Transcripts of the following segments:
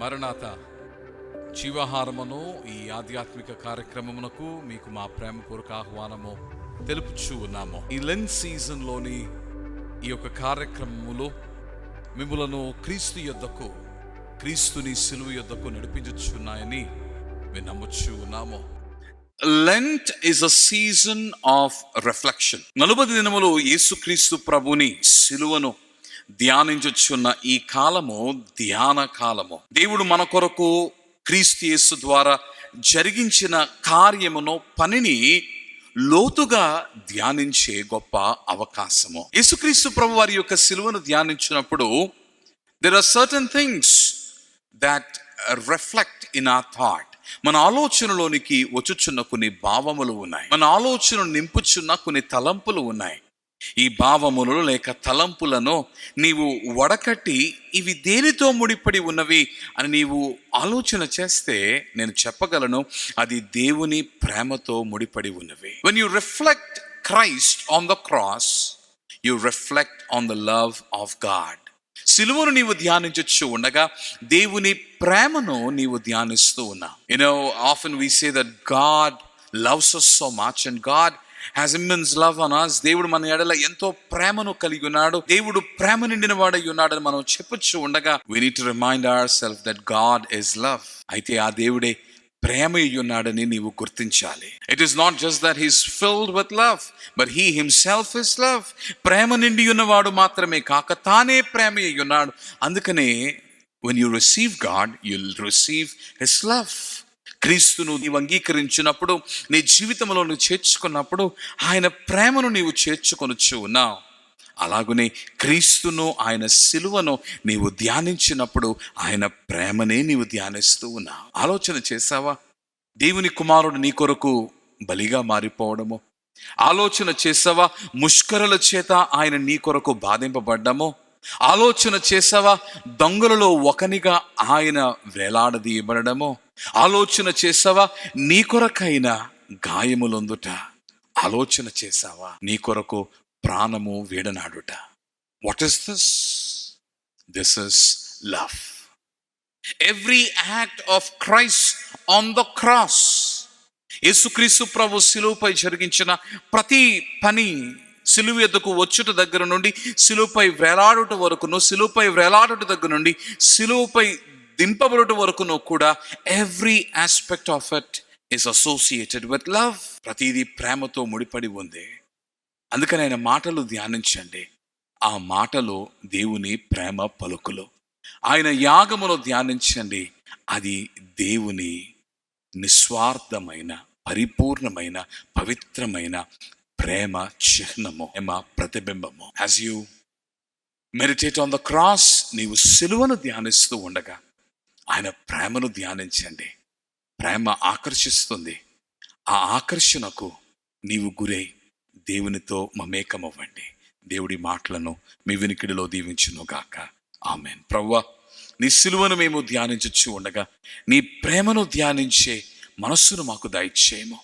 మరణాత జీవాహారమును ఈ ఆధ్యాత్మిక కార్యక్రమమునకు మీకు మా ప్రేమపూర్వక ఆహ్వానము తెలుపుచూ ఉన్నాము. ఈ లెంట్ సీజన్లోని ఈ యొక్క కార్యక్రమములో మిమ్ములను క్రీస్తు యొద్దకు, క్రీస్తుని సిలువ యొద్దకు నడిపించుచున్నాయని మేము నమ్ముచూ ఉన్నాము. Lent is a season of reflection. 40 దినములు యేసుక్రీస్తు ప్రభుని సిలువను ధ్యానించుచున్న ఈ కాలము ధ్యాన కాలము. దేవుడు మన కొరకు క్రీస్తు యేసు ద్వారా జరిగించిన కార్యమును, పనిని లోతుగా ధ్యానించే గొప్ప అవకాశము. యేసుక్రీస్తు ప్రభు వారి యొక్క సిలువను ధ్యానించినప్పుడు there are certain things that reflect in our thought. మన ఆలోచనలోనికి వచ్చుచున్న కొన్ని భావములు ఉన్నాయి, మన ఆలోచనను నింపుచున్న కొన్ని తలంపులు ఉన్నాయి. ఈ భావములను లేక తలంపులను నీవు వడకట్టి ఇవి దేనితో ముడిపడి ఉన్నవి అని నీవు ఆలోచన చేస్తే నేను చెప్పగలను, అది దేవుని ప్రేమతో ముడిపడి ఉన్నవి. When you reflect Christ on the cross, you reflect on the love of God. సిలువను నీవు ధ్యానించచ్చు ఉండగా దేవుని ప్రేమను నీవు ధ్యానిస్తూ ఉన్నావు. Often we say that God loves us so much and God has immense love on us. దేవుడు మన ఎడల ఎంతో ప్రేమను కలిగి ఉన్నాడు, దేవుడు ప్రేమ నిండిన వాడై ఉన్నాడని మనం చెప్పొచ్చు ఉండగా we need to remind ourselves that God is love. అయితే ఆ దేవుడే ప్రేమ ఉన్నాడని నీవు గుర్తించాలి. It is not just that he is filled with love, but he himself is love. ప్రేమ నిండి ఉన్నవాడు మాత్రమే కాక తానే ప్రేమ ఉన్నాడు. అందుకనే when you receive God, you'll receive his love. క్రీస్తును నీవు అంగీకరించినప్పుడు, నీ జీవితంలో నువ్వు చేర్చుకున్నప్పుడు ఆయన ప్రేమను నీవు చేర్చుకొనొచ్చు ఉన్నావు. అలాగనే క్రీస్తును, ఆయన సిలువను నీవు ధ్యానించినప్పుడు ఆయన ప్రేమనే నీవు ధ్యానిస్తూ ఉన్నావు. ఆలోచన చేసావా? దేవుని కుమారుడు నీ కొరకు బలిగా మారిపోవడము. ఆలోచన చేసావా? ముష్కరుల చేత ఆయన నీ కొరకు బాధింపబడ్డము. ఆలోచన చేసావా? దొంగలలో ఒకనిగా ఆయన వేలాడదీయబడము. ఆలోచన చేసావా? నీ కొరకైన గాయములొందుట. ఆలోచన చేసావా? నీ కొరకు ప్రాణము వేడనాడుట. What is this? This is love. Every act of Christ on the cross, యేసుక్రీస్తు ప్రభు సిలువపై జరిగించిన ప్రతి పని, సిలువ ఎద్దుకు వచ్చుట దగ్గర నుండి సిలువపై వేలాడుట వరకును, సిలువపై వేలాడుట దగ్గర నుండి సిలువపై దింపబడుట వరకును కూడా every aspect of it is associated with love. ప్రతిదీ ప్రేమతో ముడిపడి ఉంది. అందుకని ఆయన మాటలు ధ్యానించండి. ఆ మాటలు దేవుని ప్రేమ పలుకులు. ఆయన యాగమును ధ్యానించండి. అది దేవుని నిస్వార్థమైన, పరిపూర్ణమైన, పవిత్రమైన ప్రేమ చిహ్నము, ప్రేమ ప్రతిబింబము. As you meditate on the cross, నీవు సిలువను ధ్యానిస్తూ ఉండగా ఆయన ప్రేమను ధ్యానించండి. ప్రేమ ఆకర్షిస్తుంది. ఆ ఆకర్షణకు నీవు గురై దేవునితో మమేకమవ్వండి. దేవుడి మాటలను మీ వినికిడిలో దీవించును గాక. ఆమేన్. ప్రభువా, నీ సిలువను మేము ధ్యానించచ్చు ఉండగా నీ ప్రేమను ధ్యానించే మనస్సును మాకు దయచేయము.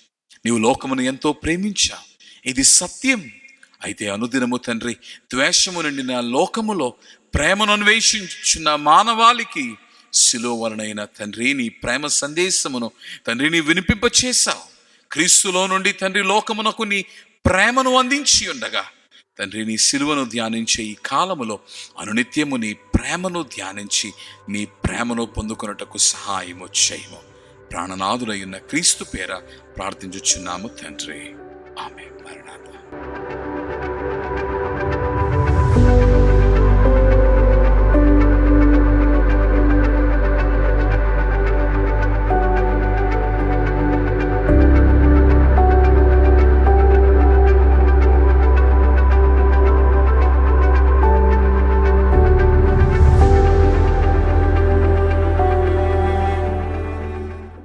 నీవు లోకమును ఎంతో ప్రేమించావు, ఇది సత్యం. అయితే అనుదినము తండ్రి, ద్వేషము నిండిన లోకములో ప్రేమను అన్వేషించున్న మానవాళికి సిలువ వలనైన తండ్రి నీ ప్రేమ సందేశమును తండ్రి నీ వినిపింపచేశావు. క్రీస్తులో నుండి తండ్రి లోకమునకు నీ ప్రేమను అందించి ఉండగా తండ్రి నీ సిలువను ధ్యానించే ఈ కాలములో అనునిత్యము నీ ప్రేమను ధ్యానించి నీ ప్రేమను పొందుకొనుటకు సహాయము చేయము. ప్రాణనాథుడై ఉన్న క్రీస్తు పేర ప్రార్థించుచున్నాము తండ్రి. ఆమేన్. మరణాత.